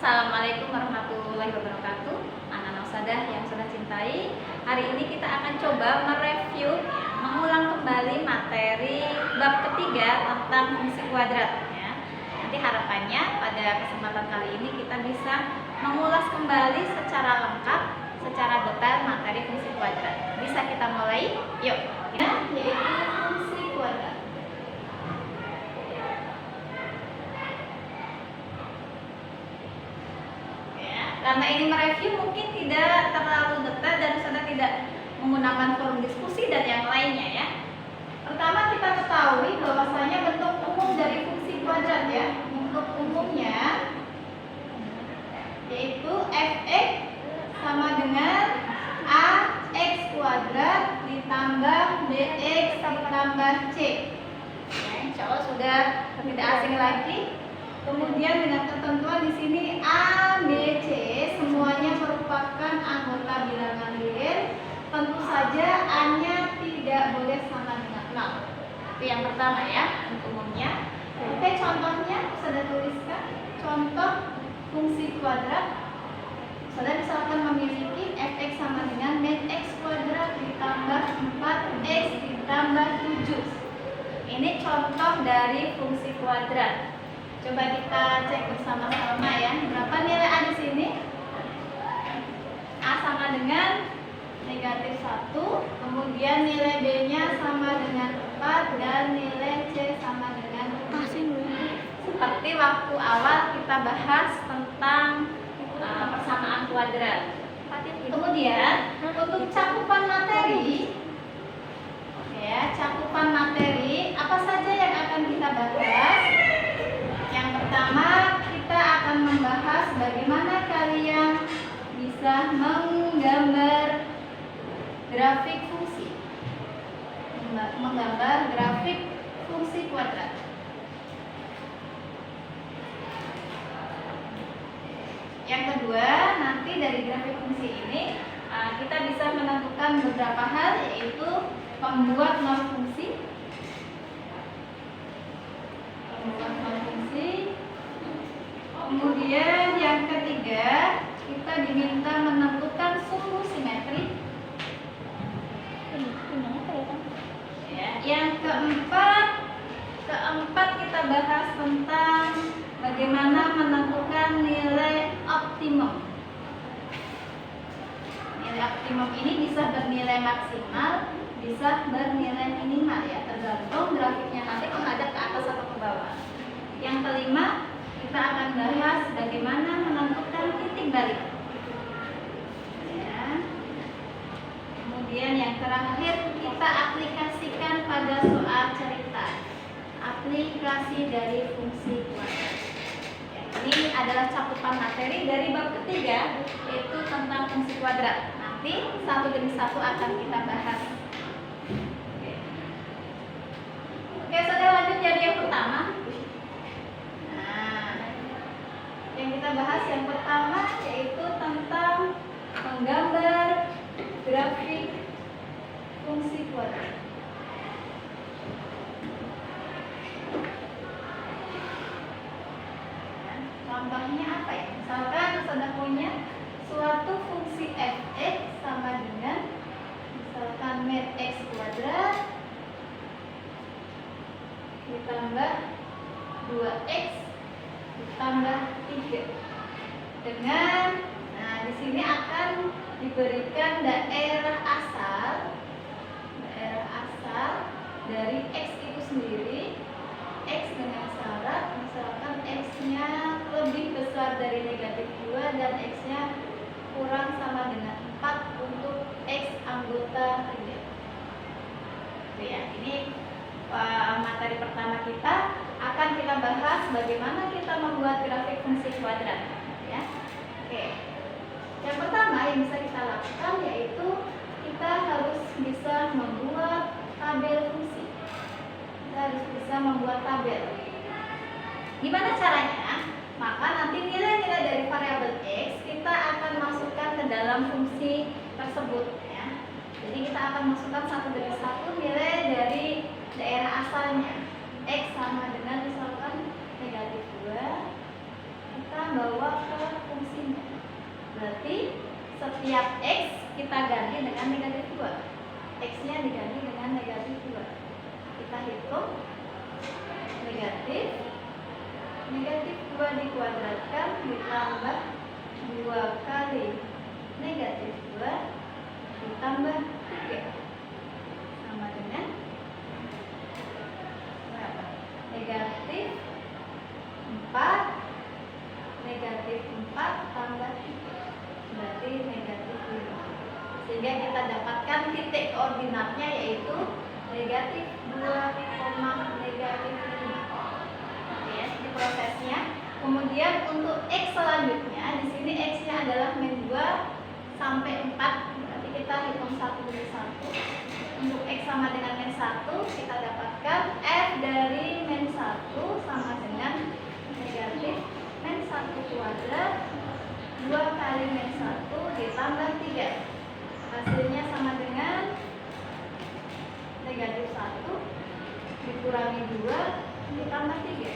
Assalamualaikum warahmatullahi wabarakatuh. Anak Nausadah yang sudah cintai, hari ini kita akan coba mereview, mengulang kembali materi bab ketiga tentang fungsi kuadrat. Nanti harapannya pada kesempatan kali ini kita bisa mengulas kembali secara lengkap, secara detail materi fungsi kuadrat. Bisa kita mulai? Yuk. Yaitu fungsi kuadrat. Karena ini mereview mungkin tidak terlalu detail dan sudah tidak menggunakan forum diskusi dan yang lainnya ya. Pertama kita ketahui bahwasanya bentuk umum dari fungsi kuadrat ya. Bentuk umumnya yaitu fx sama dengan ax kuadrat ditambah bx ditambah c. Ya, insya Allah sudah tidak asing lagi. Kemudian dengan ketentuan di sini A, B, C semuanya merupakan anggota bilangan real. Tentu saja A-nya tidak boleh sama dengan 0. Itu yang pertama ya, umumnya. Oke, contohnya sudah tuliskan. Contoh fungsi kuadrat. Saudara misalkan memiliki fx sama dengan min x kuadrat ditambah 4x ditambah 7. Ini contoh dari fungsi kuadrat. Coba kita cek bersama-sama ya. Berapa nilai A di sini? A sama dengan negatif 1. Kemudian nilai B-nya sama dengan 4. Dan nilai C sama dengan 4. Seperti waktu awal kita bahas tentang persamaan kuadrat. Kemudian untuk cakupan materi, ya, cakupan materi apa saja yang akan kita bahas? Pertama, kita akan membahas bagaimana kalian bisa menggambar grafik fungsi. Menggambar grafik fungsi kuadrat. Yang kedua, nanti dari grafik fungsi ini kita bisa menentukan beberapa hal, yaitu membuat norm fungsi. Kemudian yang ketiga, kita diminta menentukan sumbu simetri. Ya, yang keempat kita bahas tentang bagaimana menentukan nilai optimum. Nilai optimum ini bisa bernilai maksimal, bisa bernilai minimal ya, tergantung grafiknya nanti menghadap ke atas atau ke bawah. Yang kelima, kita akan bahas bagaimana menentukan titik balik. Ya. Kemudian yang terakhir, kita aplikasikan pada soal cerita. Aplikasi dari fungsi kuadrat. Ya, ini adalah cakupan materi dari bab ketiga, yaitu tentang fungsi kuadrat. Nanti satu demi satu akan kita bahas. Oke, sudah lanjut jadi yang pertama. Yang kita bahas yang pertama yaitu tentang menggambar grafik fungsi kuadrat. Contohnya apa ya? Misalkan sudah punya suatu fungsi fx sama dengan misalkan min x kuadrat ditambah 2x ditambah 3 dengan, nah di sini akan diberikan daerah asal dari x itu sendiri, x dengan syarat misalkan x-nya lebih besar dari negatif 2 dan x-nya kurang sama dengan 4 untuk x anggota real. Ya, ini materi pertama kita akan kita bahas bagaimana kita membuat grafik fungsi kuadrat ya. Oke. Yang pertama yang bisa kita lakukan yaitu kita harus bisa membuat tabel fungsi. Kita harus bisa membuat tabel. Gimana caranya? Maka nanti nilai-nilai dari variabel x kita akan masukkan ke dalam fungsi tersebut ya. Jadi kita akan masukkan satu demi satu nilai dari daerah asalnya. X sama dengan misalkan negatif 2, kita bawa ke Berarti setiap X kita ganti dengan negatif 2. X-nya diganti dengan negatif 2. Kita hitung negatif 2 dikuadratkan ditambah 2 kali negatif 2 ditambah 3 sama dengan berapa? Negatif 4 tambah 3 berarti negatif 5. Sehingga kita dapatkan titik koordinatnya yaitu negatif 2, negatif 5. Oke ya, ini prosesnya. Kemudian untuk X selanjutnya, di sini X-nya adalah min 2 sampai 4. Berarti kita hitung satu demi satu. Untuk X sama dengan min 1, kita dapatkan F dari min 1 sama dengan negatif min 1 kuadrat 2 kali min 1 ditambah 3. Hasilnya sama dengan negatif 1 dikurangi 2 ditambah 3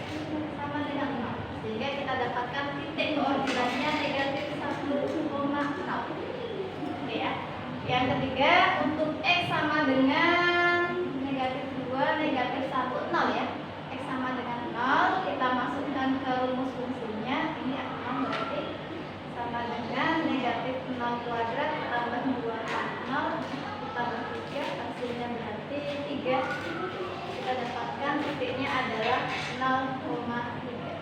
sama dengan 0. Sehingga kita dapatkan titik koordinatnya negatif 1,0. Oke ya. Yang ketiga, untuk X sama dengan negatif 2, negatif 1, 0 ya. X sama dengan 0, kita masukkan ke rumus fungsinya. Ini akan berarti sama dengan negatif 0 kuadrat tambah 2 kali 0 tambah 3, hasilnya berarti 3. Kita dapatkan titiknya adalah 0,3.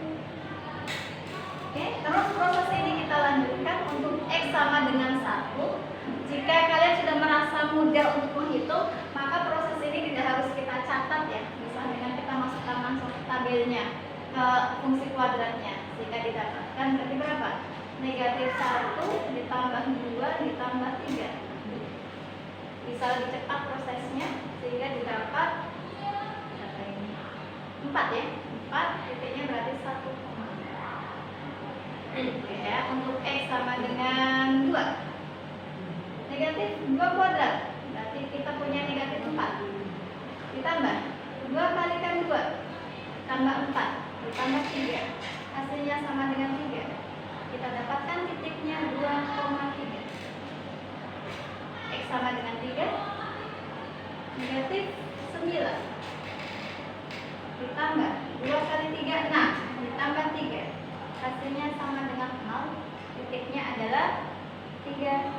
Oke, terus proses ini kita lanjutkan untuk X sama dengan 1. Jika kalian sudah merasa mudah untuk menghitung, maka proses ini tidak harus kita catat ya. Misalnya dengan kita masukkan langsung ke tabelnya, ke fungsi kuadratnya. Jika didapatkan berarti berapa? Negatif 1 ditambah 2 ditambah 3. Bisa lebih cepat prosesnya, sehingga didapat 4 ya. 4 titiknya berarti 1. Ya, untuk X sama dengan 2. Negatif 2 kuadrat. Berarti kita punya negatif 4. Ditambah 2 kalikan 2 tambah 4 ditambah 3. Hasilnya sama dengan 3. Kita dapatkan titiknya 2,3. X sama dengan 3. Negatif 9 ditambah 2 kali 3, 6 ditambah 3. Hasilnya sama dengan 0. Titiknya adalah 3,5.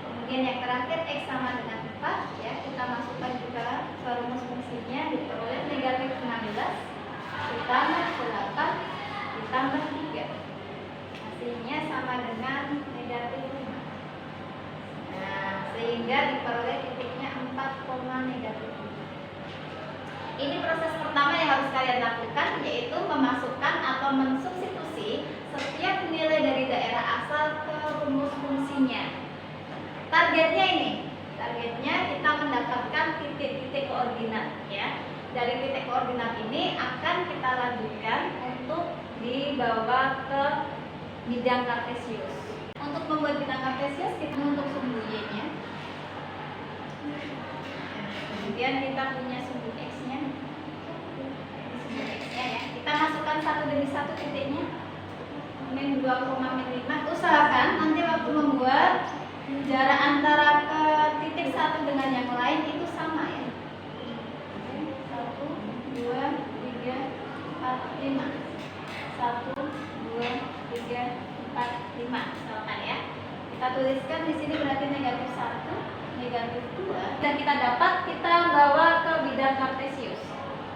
Kemudian yang terakhir X sama dengan 4 ya, kita masukkan juga ke rumus fungsinya, diperoleh negatif 16 ditambah 8 ditambah 3. Hasilnya sama dengan negatif 5. Nah, sehingga diperoleh titiknya 4, negatif 5. Ini proses pertama yang harus kalian lakukan, yaitu memasukkan atau mensubstitusi setiap nilai dari daerah asal ke rumus fungsinya. Targetnya ini, targetnya kita mendapatkan titik-titik koordinat ya. Dari titik koordinat ini akan kita lanjutkan untuk dibawa ke bidang kartesius. Untuk membuat bidang kartesius kita untuk sumbu y-nya. Kemudian kita punya sumbu x-nya. Sumbu x-nya ya. Kita masukkan satu demi satu titiknya. Min 2, min 5. Usahakan nanti waktu membuat jarak antara ke titik satu dengan yang lain itu sama ya. 1, 2, 3, 4, 5. 1, 2, 3, 4, 5. Misalkan ya. Kita tuliskan di sini berarti negatif 1, negatif 2. Dan kita dapat kita bawa ke bidang kartesius.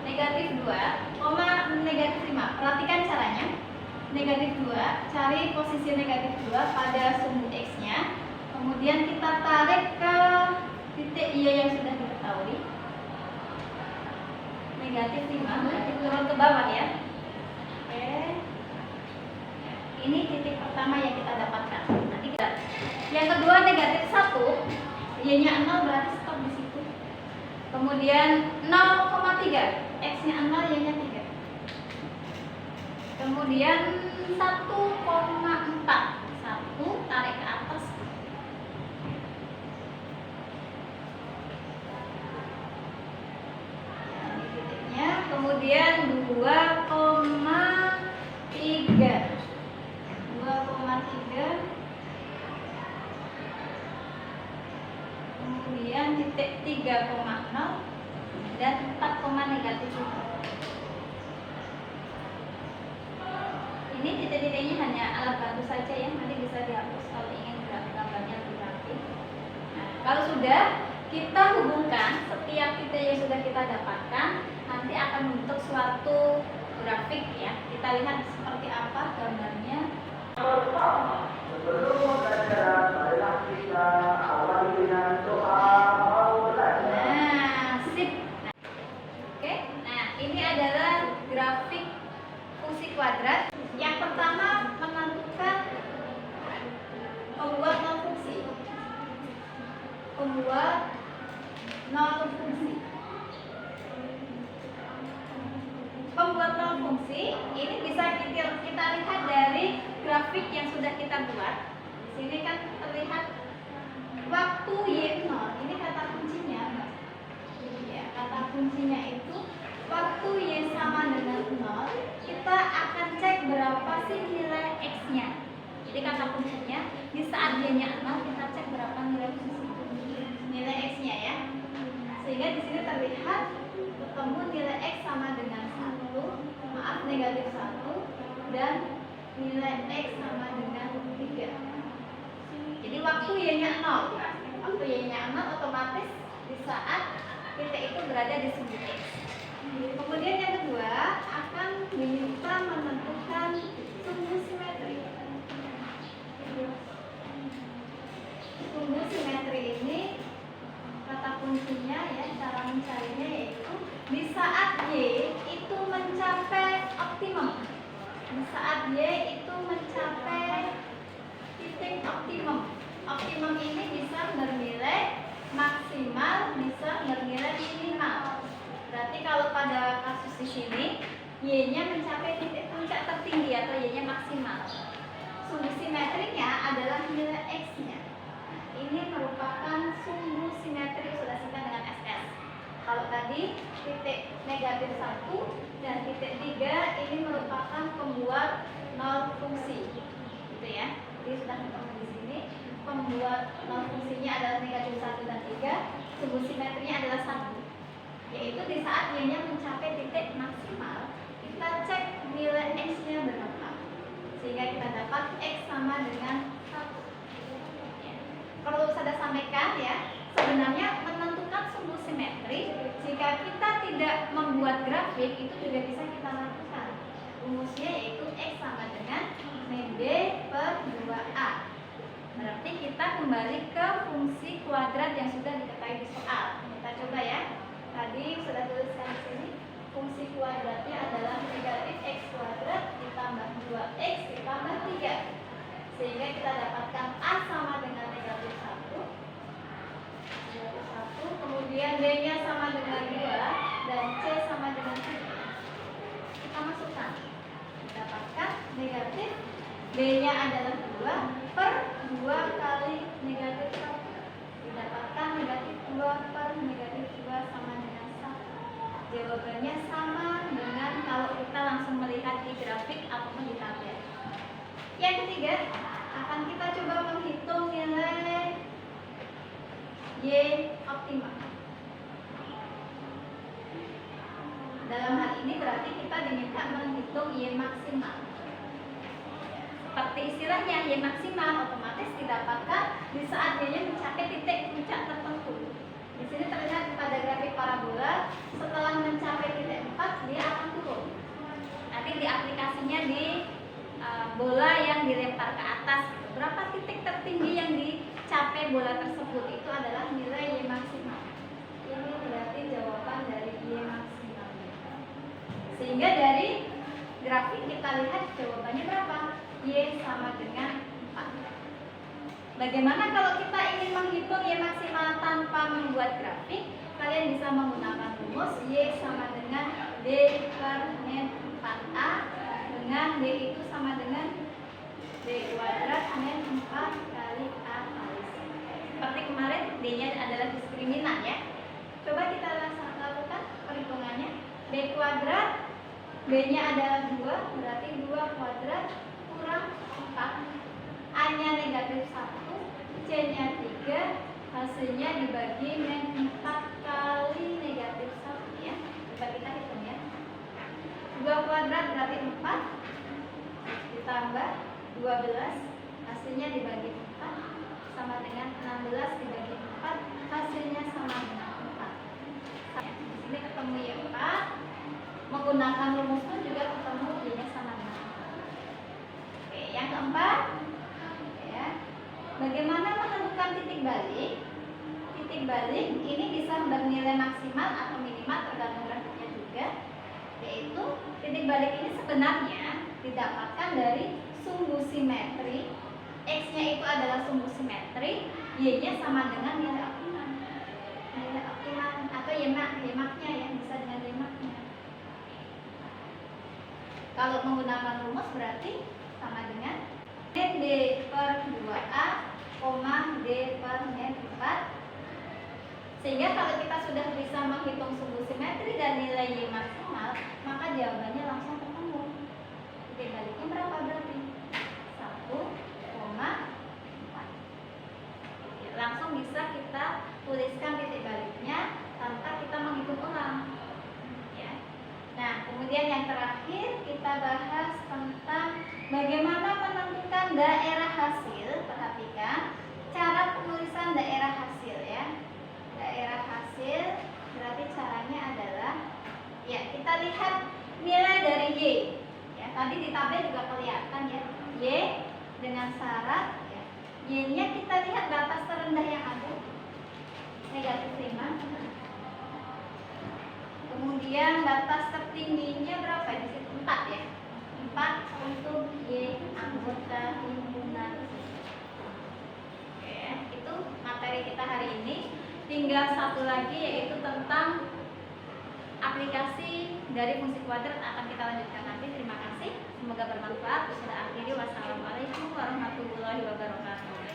Negatif 2, negatif 5. Perhatikan caranya. Negatif 2, cari posisi negatif 2 pada sumbu x-nya. Kemudian kita tarik ke titik y yang sudah diketahui. Negatif 5 berarti turun ke bawah ya. Oke. Ini titik pertama yang kita dapatkan. Nanti kita. Yang kedua negatif 1, y-nya 0 berarti stop di situ. Kemudian 0,3, x-nya 0, y-nya 3. Kemudian 1,4, 1 tarik ke atas. Kemudian 2,3 kemudian titik 3,0 dan 4, negatif 1. Ini titik-titiknya hanya alat bantu saja ya, nanti bisa dihapus kalau ingin gambarnya lebih rapi. Nah, kalau sudah kita hubungkan setiap titik yang sudah kita dapatkan, nanti akan membentuk suatu grafik ya. Kita lihat seperti apa gambarnya. Sebelum pembelajaran, marilah kita awali dengan doa mulai. Nah, sip. Oke, nah ini adalah grafik fungsi kuadrat. Yang pertama menentukan pembuat nol fungsi. Pembuat nol fungsi. Pembuat nol fungsi ini bisa kita lihat dari grafik yang sudah kita buat. Di sini kan terlihat waktu y0. Ini kata kuncinya, Mbak. Ya, kata kuncinya itu waktu y sama dengan 0, kita akan cek berapa sih nilai x-nya. Jadi kata kuncinya di saat y-nya 0, kita cek berapa nilai x-nya ya. Sehingga di sini terlihat ketemu nilai x sama dengan 1, maaf negatif 1, dan nilai x sama dengan 3. Jadi waktu y-nya 0. Waktu y-nya 0 otomatis di saat titik itu berada di sumbu x. Kemudian yang kedua akan diminta menentukan sumbu simetri. Sumbu simetri ini kata kuncinya ya, cara mencarinya yaitu di saat y itu mencapai optimum. Di saat y itu mencapai titik optimum. Optimum ini bisa bernilai maksimal, bisa bernilai minimal. Berarti kalau pada kasus di sini y-nya mencapai titik puncak tertinggi atau y-nya maksimal. Sumbu simetrinya adalah nilai x-nya. Ini merupakan sumbu simetri, sudah singkat dengan SS. Kalau tadi titik negatif 1 dan titik 3 ini merupakan pembuat nol fungsi. Gitu ya. Jadi sudah ketemu di sini. Pembuat nol fungsinya adalah negatif 1 dan 3. Sumbu simetrinya adalah 1. Yaitu di saat y-nya mencapai titik maksimal, kita cek nilai x-nya berapa. Sehingga kita dapat x sama dengan 1. Ya. Perlu saya sampaikan ya, sebenarnya menentukan sumbu simetri jika kita tidak membuat grafik itu juga bisa kita lakukan. Rumusnya yaitu x sama dengan min b per 2a. Berarti kita kembali ke fungsi kuadrat yang sudah diketahui di soal. Kita coba ya. Tadi sudah tuliskan di sini. Fungsi kuadratnya adalah negatif x kuadrat ditambah 2x ditambah 3. Sehingga kita dapatkan a sama dengan negatif 1. Kemudian b-nya sama dengan 2 dan c sama dengan 3. Kita masukkan. Dapatkan negatif b-nya adalah 2 per 2 kali negatif 1. Didapatkan negatif 2 per negatif 2 sama dengan 1. Jawabannya sama dengan kalau kita langsung melihat di grafik ataupun di tabel. Yang ketiga, akan kita coba menghitung nilai y optimal. Dalam hal ini berarti kita diminta menghitung y maksimal. Seperti istilahnya y maksimal otomatis didapatkan di saat y-nya mencapai titik puncak tertentu. Di sini terlihat pada grafik parabola, setelah mencapai titik 4 dia akan turun. Nanti di aplikasinya di bola yang dilempar ke atas. Berapa titik tertinggi yang dicapai bola tersebut itu adalah nilai y maksimal. Ini berarti jawaban dari y maksimal. Sehingga dari grafik kita lihat jawabannya berapa? Y sama dengan 4. Bagaimana kalau kita ingin menghitung y maksimal tanpa membuat grafik? Kalian bisa menggunakan rumus y sama dengan d per min 4a, dengan d itu sama dengan d kuadrat min 4 kali a kali c. Seperti kemarin d-nya adalah diskriminan ya. Coba kita lakukan perhitungannya. D kuadrat, b-nya adalah 2, berarti 2 kuadrat kurang 4, a-nya negatif 1, c-nya 3, hasilnya dibagi min 4 kali negatif 1 ya. Coba kita hitung ya. 2 kuadrat berarti 4 ditambah 12 hasilnya dibagi 4 sama dengan 16 dibagi 4 hasilnya sama dengan 4. Di sini ketemu ya 4. Menggunakan rumus pun juga ketemu y-nya sama dengan 4. Oke, yang keempat ya. Bagaimana menentukan titik balik? Titik balik ini bisa bernilai maksimal atau minimal tergantung grafiknya juga. Yaitu titik balik ini sebenarnya didapatkan dari sumbu simetri. X-nya itu adalah sumbu simetri, Y-nya sama dengan nilai optimal. Nilai optimal atau Y-max-nya ya, bisa dengan Y-max-nya. Kalau menggunakan rumus berarti sama dengan D per 2A, D per net 4. Sehingga kalau kita sudah bisa menghitung sumbu simetri dan nilai Y maksimal, maka jawabannya langsung ketemu. Titik baliknya berapa berarti? 1,4. Langsung bisa kita tuliskan titik baliknya tanpa kita menghitung ulang. Ya. Nah, kemudian yang terakhir kita bahas tentang bagaimana menentukan daerah hasil. Perhatikan cara penulisan daerah hasil ya. Daerah hasil berarti caranya adalah ya kita lihat nilai dari Y. Ya, tadi di tabel juga kelihatan ya. Y dengan syarat ya. Y-nya kita lihat batas terendah yang ada negatif 5. Kemudian batas tertingginya berapa di situ? 4 ya. 4 untuk Y anggota himpunan. Oke, itu materi kita hari ini. Tinggal satu lagi yaitu tentang aplikasi dari fungsi kuadrat akan kita lanjutkan nanti. Terima kasih. Semoga bermanfaat. Sudah akhiri. Wassalamualaikum warahmatullahi wabarakatuh.